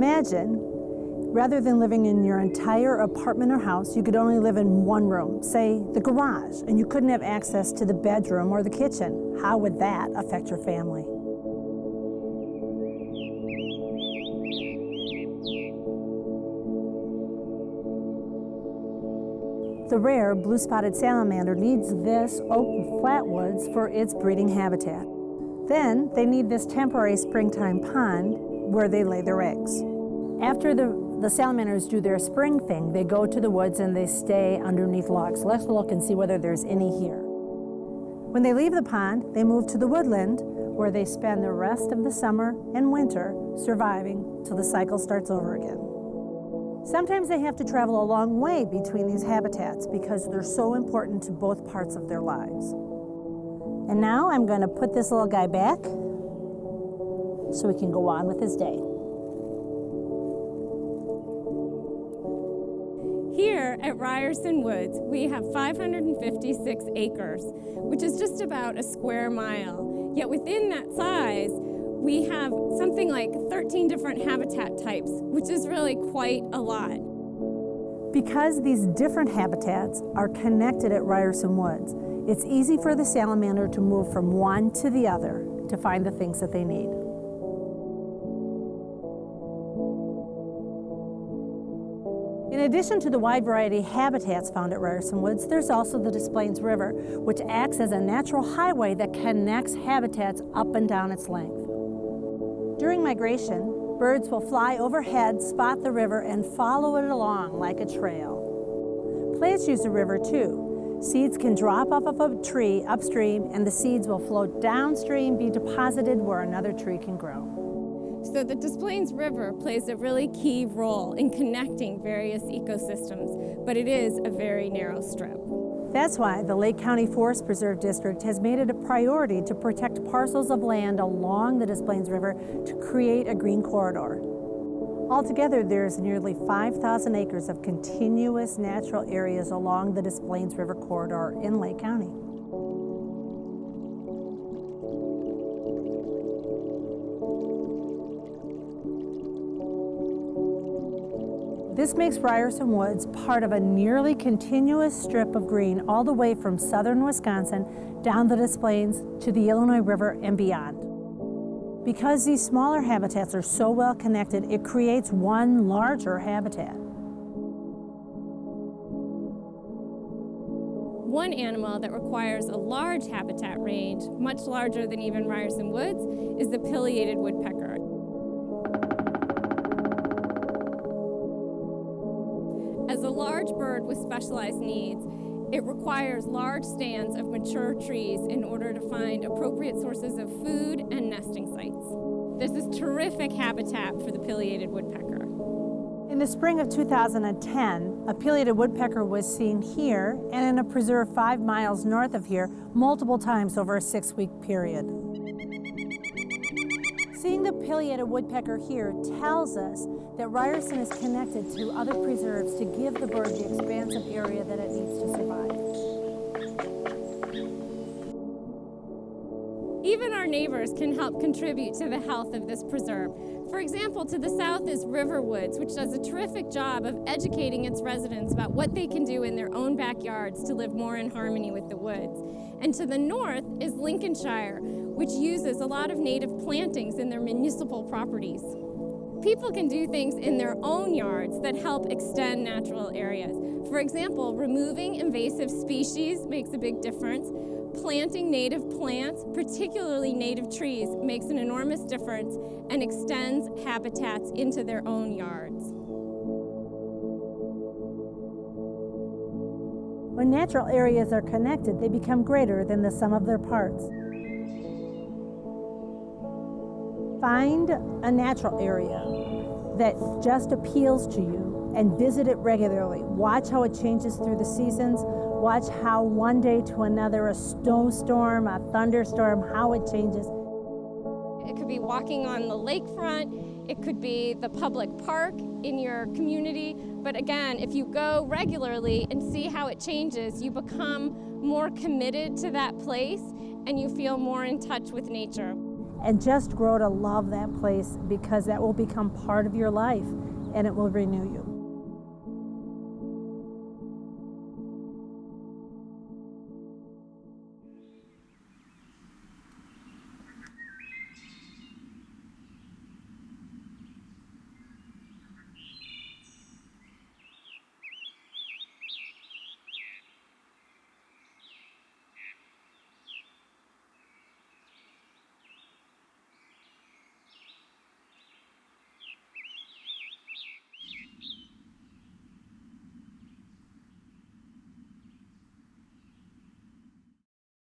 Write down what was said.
Imagine, rather than living in your entire apartment or house, you could only live in one room, say the garage, and you couldn't have access to the bedroom or the kitchen. How would that affect your family? The rare blue-spotted salamander needs this oak flatwoods for its breeding habitat. Then they need this temporary springtime pond where they lay their eggs. After the salamanders do their spring thing, they go to the woods and they stay underneath logs. Let's look and see whether there's any here. When they leave the pond, they move to the woodland where they spend the rest of the summer and winter surviving till the cycle starts over again. Sometimes they have to travel a long way between these habitats because they're so important to both parts of their lives. And now I'm going to put this little guy back so he can go on with his day. Here at Ryerson Woods, we have 556 acres, which is just about a square mile. Yet within that size, we have something like 13 different habitat types, which is really quite a lot. Because these different habitats are connected at Ryerson Woods, it's easy for the salamander to move from one to the other to find the things that they need. In addition to the wide variety of habitats found at Ryerson Woods, there's also the Des Plaines River, which acts as a natural highway that connects habitats up and down its length. During migration, birds will fly overhead, spot the river, and follow it along like a trail. Plants use the river too. Seeds can drop off of a tree upstream, and the seeds will float downstream, be deposited where another tree can grow. So the Des Plaines River plays a really key role in connecting various ecosystems, but it is a very narrow strip. That's why the Lake County Forest Preserve District has made it a priority to protect parcels of land along the Des Plaines River to create a green corridor. Altogether, there's nearly 5,000 acres of continuous natural areas along the Des Plaines River corridor in Lake County. This makes Ryerson Woods part of a nearly continuous strip of green all the way from southern Wisconsin down the Des Plaines to the Illinois River and beyond. Because these smaller habitats are so well connected, it creates one larger habitat. One animal that requires a large habitat range, much larger than even Ryerson Woods, is the pileated woodpecker. As a large bird with specialized needs, it requires large stands of mature trees in order to find appropriate sources of food and nesting sites. This is terrific habitat for the pileated woodpecker. In the spring of 2010, a pileated woodpecker was seen here and in a preserve 5 miles north of here multiple times over a 6-week period. Seeing the pileated woodpecker here tells us that Ryerson is connected to other preserves to give the bird the expansive area that it needs to survive. Even our neighbors can help contribute to the health of this preserve. For example, to the south is Riverwoods, which does a terrific job of educating its residents about what they can do in their own backyards to live more in harmony with the woods. And to the north is Lincolnshire, which uses a lot of native plantings in their municipal properties. People can do things in their own yards that help extend natural areas. For example, removing invasive species makes a big difference. Planting native plants, particularly native trees, makes an enormous difference and extends habitats into their own yards. When natural areas are connected, they become greater than the sum of their parts. Find a natural area that just appeals to you and visit it regularly. Watch how it changes through the seasons. Watch how one day to another, a snowstorm, a thunderstorm, how it changes. It could be walking on the lakefront. It could be the public park in your community. But again, if you go regularly and see how it changes, you become more committed to that place and you feel more in touch with nature. and just grow to love that place, because that will become part of your life and it will renew you.